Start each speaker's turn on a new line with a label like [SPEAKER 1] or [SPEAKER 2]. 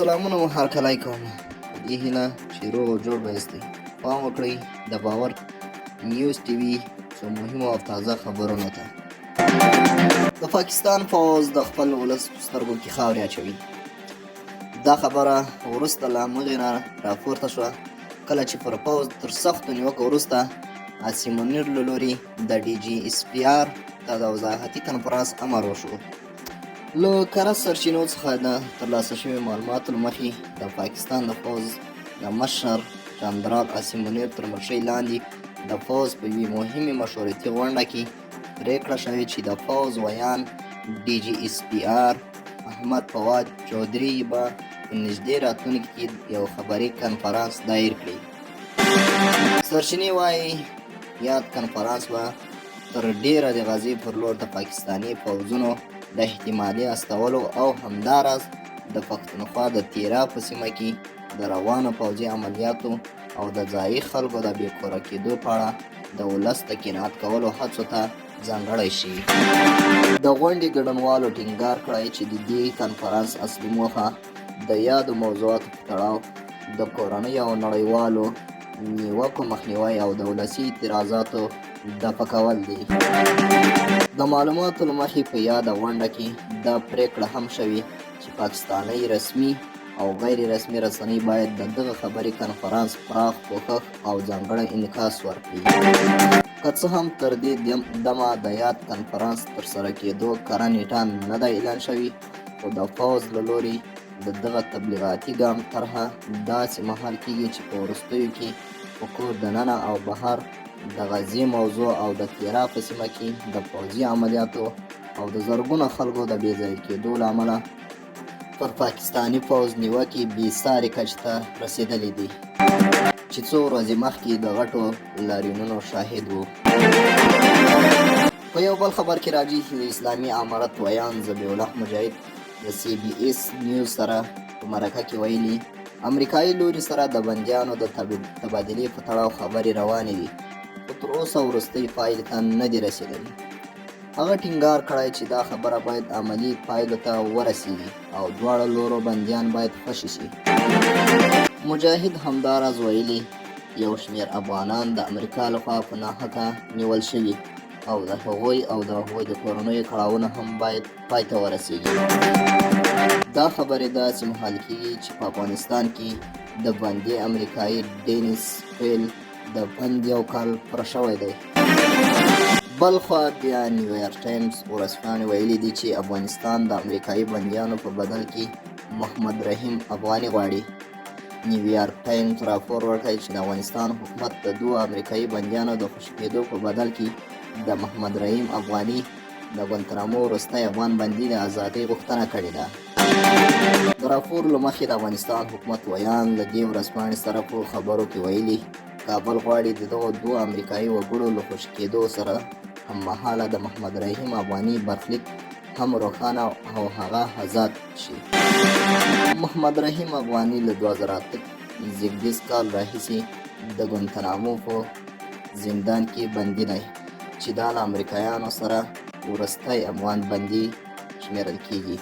[SPEAKER 1] سلامونه مو هرکلی کوم په دې هیله چې روغ او جوړ به یاستئ. پام وکړئ د باور نیوز ټي وي څو مهمو او تازه خبرونو ته. د پاکستان پوځ د خپل ولس په سترګو کې خاورې اچوي. دا خبره وروسته له همغې نه راپورته شوه کله چې پر پوځ تر سختو نیوکو وروسته منیر له لوري د ډي جي اس پي آر ته د وضاحتي کنفرانس امر وشو. له کره سرچینو څخه د ترلاسه شوي معلوماتو له مخې د پاکستان د پوځ د مشر جنرال منیر تر مرشۍ لاندې د پوځ په یوې مهمې مشورتي غونډه کې پرېکړه شوې چې د پوځ ویان ډي جي اس پي آر احمد فواد چودھري به په نږدې راتلونکي کې یو خبري کنفرانس دایر کړي. سرچینې وایي یاد کنفرانس به تر ډیره د غزې پر لور د پاکستاني پوځونو د احتمالي استولو او همداراز د پښتونخوا د تیرا په سیمه کې د روانو پوځي عملیاتو او د ځایي خلکو د بې کوره کېدو په اړه د ولس د قناعت کولو هڅو ته ځانګړی شي. د غونډې ګډونوالو ټینګار کړی چې د دې کنفرانس اصلي موخه د یادو موضوعاتو په تړاو د کورنۍ او نړیوالو نیوکو مخنیوی او د ولسي اعتراضاتو دفع کول دي. د معلوماتو له مخې په یاده غونډه کې دا پرېکړه هم شوې چې پاکستاني رسمي او غیر رسمي رسنۍ باید د دغه خبري کنفرانس پراخ کوښښ او ځانګړی انعکاس ورکړي. که څه هم تر دې دمه د یاد کنفرانس ترسره کېدو کره نیټه نه ده اعلان شوې، خو د پوځ له لوري د دغه تبلیغاتي ګام طرحه داسې مهال کېږي چې په وروستیو کې په کور دننه او بهر د غزې موضوع او د تیرا په سیمه کې د پوځي عملیاتو او د زرګونو خلکو د بې ځایه کېدو له امله پر پاکستاني پوځ نیوکې بې ساري کچې ته رسېدلې دي چې څو ورځې مخکې د غټو لاریونونو شاهد وو. په یو بل خبر کې راځي چې د اسلامي امارت ویان ذبیح الله مجاهد د سی بي اس نیوز سره په مرکه کې ویلي امریکایي لوري سره د بندیانو د تبادلې په تړاو خبرې روانې دي، خو تر اوسه وروستۍ پایلې ته نه دي رسېدلې. هغه ټینګار کړی چې دا خبره باید عملي پایلو ته ورسیږي او دواړه لورو بندیان باید خوشي شي. مجاهد همداراز ویلي یو شمېر افغانان د امریکا لخوا په ناحقه نیول شوي او د هغوی د کورنیو کړاوونه هم باید پای ته ورسیږي. دا خبرې داسې مهال کېږي چې په افغانستان کې د بندي امریکایي ډینیس فیل د بند یو کال پوره شوی دی. بل خوا بیا نیویارک ټایمز ورځپاڼې ویلي دي چې افغانستان د امریکایي بندیانو په بدل کې محمد رحیم افغاني غواړي. نیویارک ټایمز راپور ورکړی چې د افغانستان حکومت د دوه امریکایي بندیانو د خوشي کېدو په بدل کې د محمد رحیم افغاني د ګوانتنامو وروستی افغان بندي د ازادۍ غوښتنه کړې ده. د راپور له مخې د افغانستان حکومت ویان له دې ورځپاڼې سره په خبرو کې ویلي کابل غواړي د دغو دوه امریکایي وګړو له خوشي کېدو سره هممهاله د محمد رحیم افغاني برخلیک هم روښانه او هغه آزاد شي. محمد رحیم افغاني له 2008 کال راهیسې د ګوانتنامو په زندان کې بندي دی چې دا له امریکایانو سره وروستی افغان بندي شمیرل کیږي.